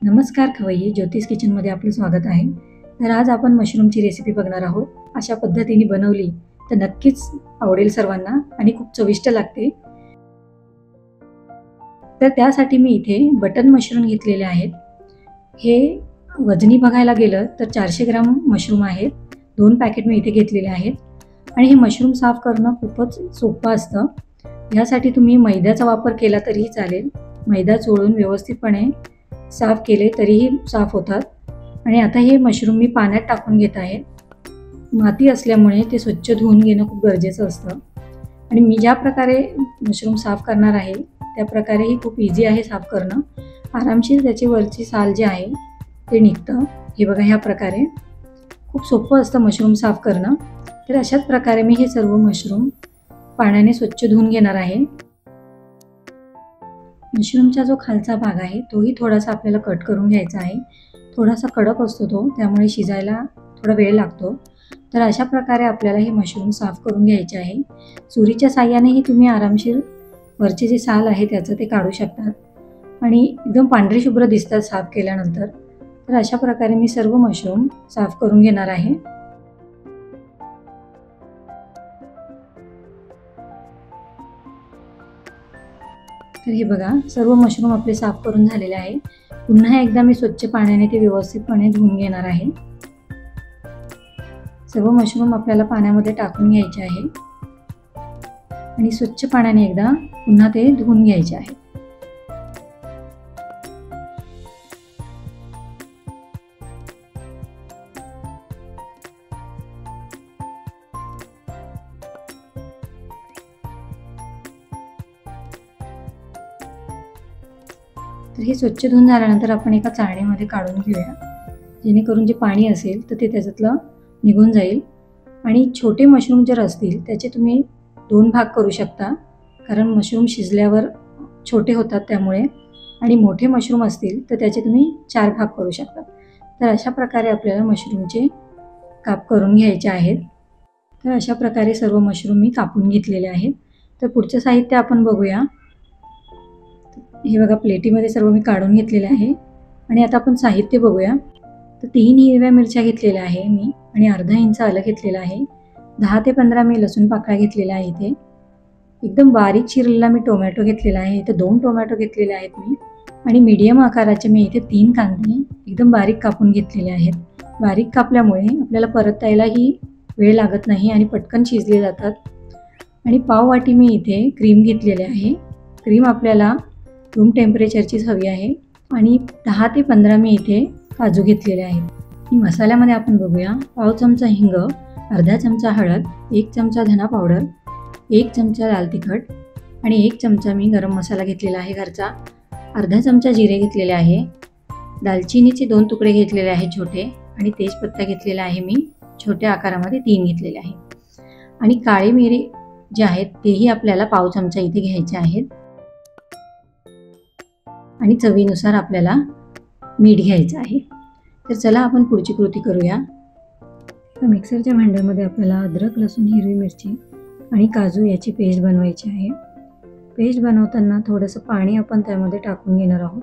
नमस्कार खवय्ये, ज्योतिष किचनमध्ये आपलं स्वागत आहे. तर आज आपण मशरूमची रेसिपी बघणार आहोत. अशा पद्धतीने बनवली तर नक्कीच आवडेल सर्वांना आणि खूप चविष्ट लागते. तर त्यासाठी मी इथे बटन मशरूम घेतलेले आहेत. हे वजनी बघायला गेलं तर 400 ग्राम मशरूम आहेत. 2 पॅकेट मी इथे घेतलेले आहेत आणि हे मशरूम साफ करणं खूपच सोपं असतं. यासाठी तुम्ही मैद्याचा वापर केला तरीही चालेल. मैदा चोळून व्यवस्थितपणे साफ केले तरीही साफ होतात. आणि आता हे मशरूम मी पाण्यात टाकून घेत आहे. माती असल्यामुळे ते स्वच्छ धुवून घेणं खूप गरजेचं असतं. आणि मी ज्या प्रकारे मशरूम साफ करणार आहे त्या प्रकारे ही खूप इझी आहे साफ करणं. आरामशीर त्याची वरची साल जे आहे ते निघतं. हे बघा, ह्या प्रकारे खूप सोपं असतं मशरूम साफ करणं. तर अशाच प्रकारे मी हे सर्व मशरूम पाण्याने स्वच्छ धुवून घेणार आहे. मशरूमचा जो खालचा भाग आहे तोही थोडासा आपल्याला कट करून घ्यायचा आहे. थोडासा कडक असतो तो, त्यामुळे शिजायला थोडा वेळ लागतो. तर अशा प्रकारे आपल्याला हे मशरूम साफ करून घ्यायचे आहे. सुरीच्या साहाय्यानेही तुम्ही आरामशीर वरचे जे साल आहे त्याचं ते काढू शकतात आणि एकदम पांढरे शुभ्र दिसतात साफ केल्यानंतर. तर अशा प्रकारे मी सर्व मशरूम साफ करून घेणार आहे. तर हे बघा, सर्व मशरूम आपले साफ करून झालेले आहे. पुन्हा एकदा मी स्वच्छ पाण्याने ते व्यवस्थितपणे धुवून घेणार आहे. सर्व मशरूम आपल्याला पाण्यामध्ये टाकून घ्यायचे आहे आणि स्वच्छ पाण्याने एकदा पुन्हा ते धुवून घ्यायचे आहे. तर हे स्वच्छ धुवून झाल्यानंतर आपण एका चाळणीमध्ये काढून घेऊया, जेणेकरून जे पाणी असेल तर ते त्याच्यातलं निघून जाईल. आणि छोटे मशरूम जर असतील त्याचे तुम्ही 2 भाग करू शकता, कारण मशरूम शिजल्यावर छोटे होतात त्यामुळे. आणि मोठे मशरूम असतील तर त्याचे तुम्ही 4 भाग करू शकता. तर अशा प्रकारे आपल्याला मशरूमचे काप करून घ्यायचे आहेत. तर अशा प्रकारे सर्व मशरूम मी कापून घेतलेले आहेत. तर पुढचं साहित्य आपण बघूया. हे बघा, प्लेटीमध्ये सर्व मी काढून घेतलेले आहे. आणि आता आपण साहित्य बघूया. तर 3 हिरव्या मिरच्या घेतलेल्या आहे मी आणि अर्धा इंच आलं घेतलेलं आहे. 10 ते 15 मी लसूण पाकळ्या घेतलेल्या आहे. इथे एकदम बारीक चिरलेला मी टोमॅटो घेतलेला आहे. इथे 2 टोमॅटो घेतलेले आहेत मी. आणि मीडियम आकाराचे मी इथे 3 कांदे एकदम बारीक कापून घेतलेले आहेत. बारीक कापल्यामुळे आपल्याला परतायलाही वेळ लागत नाही आणि पटकन शिजले जातात. आणि पाव वाटी मी इथे क्रीम घेतलेले आहे. क्रीम आपल्याला रूम टेम्परेचरचीच हवी आहे. आणि 10 ते 15 मी इथे काजू घेतलेले आहेत. मसाल्यामध्ये आपण बघूया. पाव चमचा हिंग, अर्धा चमचा हळद, 1 चमचा धना पावडर, 1 चमचा लाल तिखट आणि 1 चमचा मी गरम मसाला घेतलेला आहे घरचा. अर्धा चमचा जिरे घेतलेले आहे. दालचिनीचे 2 तुकडे घेतलेले आहेत छोटे. आणि तेजपत्ता घेतलेला आहे मी छोट्या आकारामध्ये 3 घेतलेले आहे. आणि काळे मिरी जे आहेत तेही आपल्याला पाव चमचा इथे घ्यायचे आहेत. आणि चवीनुसार आपल्याला मीठ घ्यायचं आहे. तर चला आपण पुढची कृती करूया. तर मिक्सरच्या भांड्यामध्ये आपल्याला अद्रक, लसूण, हिरवी मिरची आणि काजू याची पेस्ट बनवायची आहे. पेस्ट बनवताना थोडंसं पाणी आपण त्यामध्ये टाकून घेणार आहोत.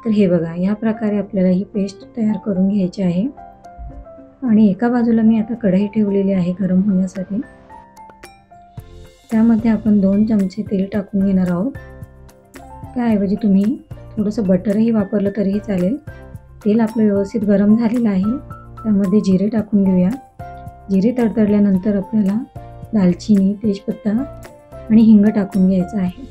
तर हे बघा, या प्रकारे आपल्याला ही पेस्ट तयार करून घ्यायची आहे. आणि एका बाजूला मी आता कढई ठेवलेली आहे गरम होण्यासाठी. त्यामध्ये आपण 2 चमचे तेल टाकून घेणार आहोत. त्याऐवजी तुम्ही थोडंसं बटरही वापरलं तरीही चालेल. तेल आपलं व्यवस्थित गरम झालेलं आहे. त्यामध्ये जिरे टाकून घेऊया. जिरे तडतडल्यानंतर आपल्याला दालचिनी, तेजपत्ता आणि हिंग टाकून घ्यायचं आहे.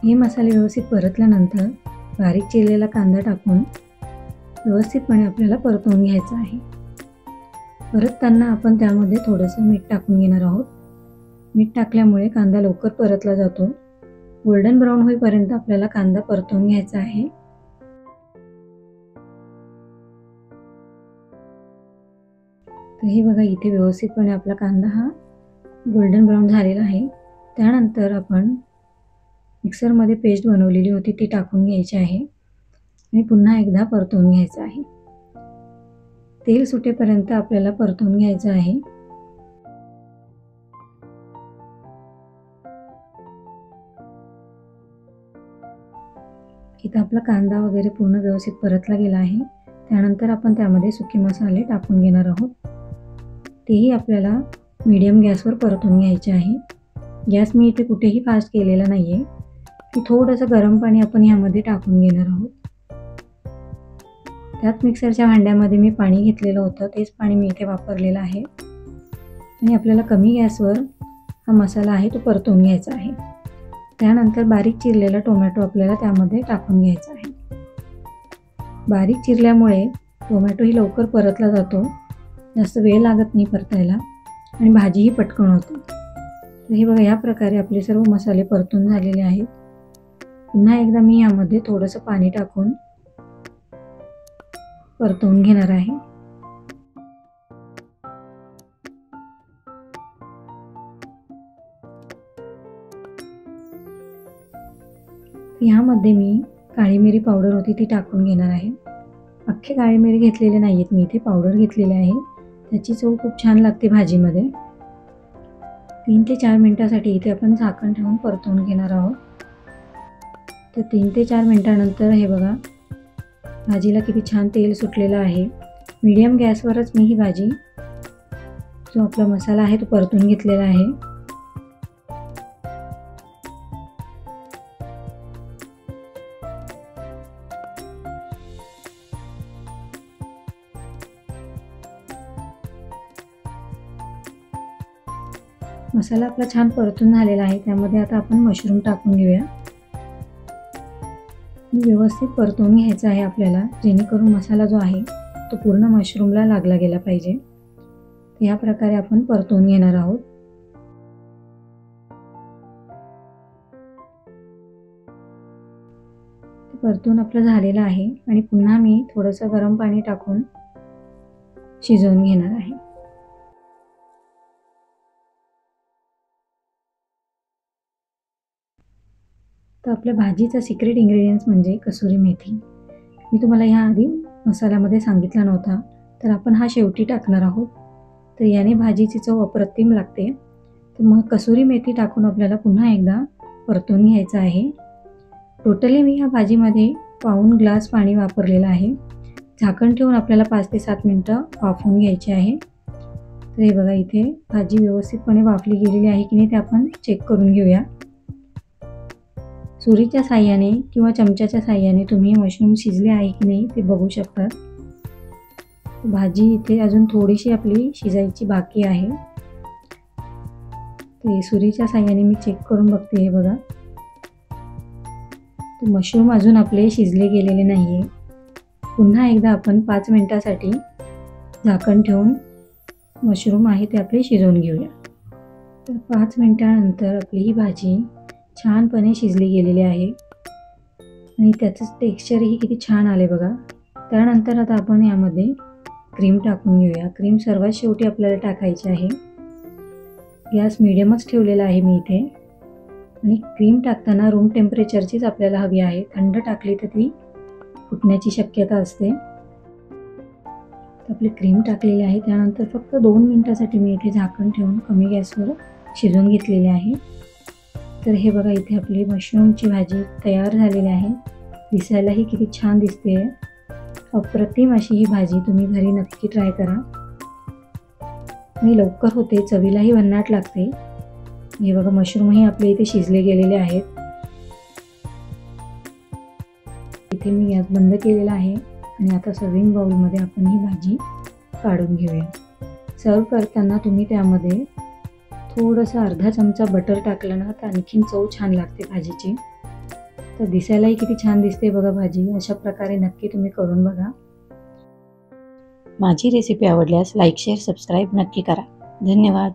हे मसाले व्यवस्थित परतल्यानंतर बारीक चिरलेला कांदा टाकून व्यवस्थितपणे आपल्याला परतवून घ्यायचं आहे. परतताना आपण त्यामध्ये थोडंसं मीठ टाकून घेणार आहोत. मीठ टाकल्यामुळे कांदा लवकर परतला जातो. गोल्डन ब्राऊन होईपर्यंत आपल्याला कांदा परतवून घ्यायचा आहे. तर हे बघा, इथे व्यवस्थितपणे आपला कांदा हा गोल्डन ब्राऊन झालेला आहे. त्यानंतर आपण मिक्सरमध्ये पेस्ट बनवलेली होती ती टाकून घ्यायची आहे आणि पुन्हा एकदा परतवून घ्यायचं आहे. तेल सुटेपर्यंत आपल्याला परतवून घ्यायचं आहे. इथं आपला कांदा वगैरे पूर्ण व्यवस्थित परतला गेला आहे. त्यानंतर आपण त्यामध्ये सुके मसाले टाकून घेणार आहोत. तेही आपल्याला मीडियम गॅसवर परतून घ्यायचे आहे. गॅस मी इथे कुठेही फास्ट केलेला नाही आहे. की थोडंसं गरम पाणी आपण यामध्ये टाकून घेणार आहोत. त्यात मिक्सरच्या भांड्यामध्ये मी पाणी घेतलेलं होतं, तेच पाणी मी इथे वापरलेलं आहे. आणि आपल्याला कमी गॅसवर हा मसाला आहे तो परतून घ्यायचा आहे. त्यानंतर बारीक चिरलेला टोमॅटो आपल्याला त्यामध्ये टाकून घ्यायचा आहे. बारीक चिरल्यामुळे टोमॅटोही लवकर परतला जातो, जास्त वेळ लागत नाही परतायला आणि भाजीही पटकन होते. तर हे बघा, या प्रकारे आपले सर्व मसाले परतून झालेले आहेत. पुन्हा एकदा मी यामध्ये थोडंसं पाणी टाकून परतवून घेणार आहे. यामध्ये मी काळी मिरी पावडर होती ती टाकून घेणार आहे. अख्खे काळी मिरी घेतलेले नाही आहेत, मी इथे पावडर घेतलेले आहे. त्याची चव खूप छान लागते भाजीमध्ये. 3 ते 4 मिनिटासाठी इथे आपण झाकण ठेवून परतवून घेणार आहोत. तर 3 ते 4 मिनिटानंतर हे बघा, भाजीला किती छान तेल सुटलेलं आहे. मीडियम गॅसवरच मी ही भाजी, जो आपला मसाला आहे तो परतून घेतलेला आहे. मसाला आपला छान परतून झालेला आहे. त्यामध्ये आता आपण मशरूम टाकून घेऊया. व्यवस्थित परतून घ्यायचा आहे आपल्याला, जेणेकरून मसाला जो आहे तो पूर्ण मशरूमला लागला गेला पाहिजे. या प्रकारे आपण परतून घेणार आहोत. परतून आपलं झालेलं आहे आणि पुन्हा मी थोडंसं गरम पाणी टाकून शिजवून घेणार आहे. तर आपल्या भाजीचा सिक्रेट इंग्रेडियंट्स म्हणजे कसुरी मेथी. मी तुम्हाला याआधी मसाल्यामध्ये सांगितला नव्हता, तर आपण हा शेवटी टाकणार आहोत. तर याने भाजीची चव अप्रतिम लागते. तर मग कसुरी मेथी टाकून आपल्याला पुन्हा एकदा परतून घ्यायचं आहे. टोटली मी ह्या भाजीमध्ये पाऊण ग्लास पाणी वापरलेलं आहे. झाकण ठेवून आपल्याला 5 ते 7 मिनटं वाफवून घ्यायचे आहे. तर हे बघा, इथे भाजी व्यवस्थितपणे वाफली गेलेली आहे की नाही ते आपण चेक करून घेऊया. सुरीच्या साह्याने किंवा चमच्याच्या साह्याने तुम्ही मशरूम शिजले आहे की नाही ते बघू शकता. भाजी इथे अजून थोडीशी आपली शिजायची बाकी आहे. तर सुरीच्या साह्याने मी चेक करून बघते. हे बघा, तर मशरूम अजून आपले शिजले गेलेले नाही आहे. पुन्हा एकदा आपण 5 मिनिटासाठी झाकण ठेवून मशरूम आहे ते आपले शिजवून घेऊया. तर 5 मिनिटानंतर आपली ही भाजी छानपणे शिजली गेलेली आहे आणि त्याचं टेक्स्चरही किती छान आले बघा. त्यानंतर आता आपण यामध्ये क्रीम टाकून घेऊया. क्रीम सर्वात शेवटी आपल्याला टाकायची आहे. गॅस मीडियमच ठेवलेला आहे मी इथे. आणि क्रीम टाकताना रूम टेम्परेचरचीच आपल्याला हवी आहे. थंड टाकली तर ती फुटण्याची शक्यता असते. आपली क्रीम टाकलेली आहे. त्यानंतर फक्त 2 मिनिटासाठी मी इथे झाकण ठेवून कमी गॅसवर शिजवून घेतलेली आहे. तर हे बघा, इथे आपली मशरूमची भाजी तयार झालेली आहे. दिसायलाही किती छान दिसते. अप्रतिम अशी ही भाजी तुम्ही घरी नक्की ट्राय करा आणि लवकर होते, चवीलाही भन्नाट लागते. हे बघा, मशरूमही आपले इथे शिजले गेलेले आहेत. इथे मी गॅस बंद केलेला आहे आणि आता सर्विंग बाउलमध्ये आपण ही भाजी काढून घेऊया. सर्व करताना तुम्ही त्यामध्ये थोडंसं अर्धा चमचा बटर टाकलं ना तर आणखीन चव छान लागते भाजीची. तर दिसायलाही किती छान दिसते बघा भाजी. अशा प्रकारे नक्की तुम्ही करून बघा. माझी रेसिपी आवडल्यास लाईक, शेअर, सबस्क्राईब नक्की करा. धन्यवाद.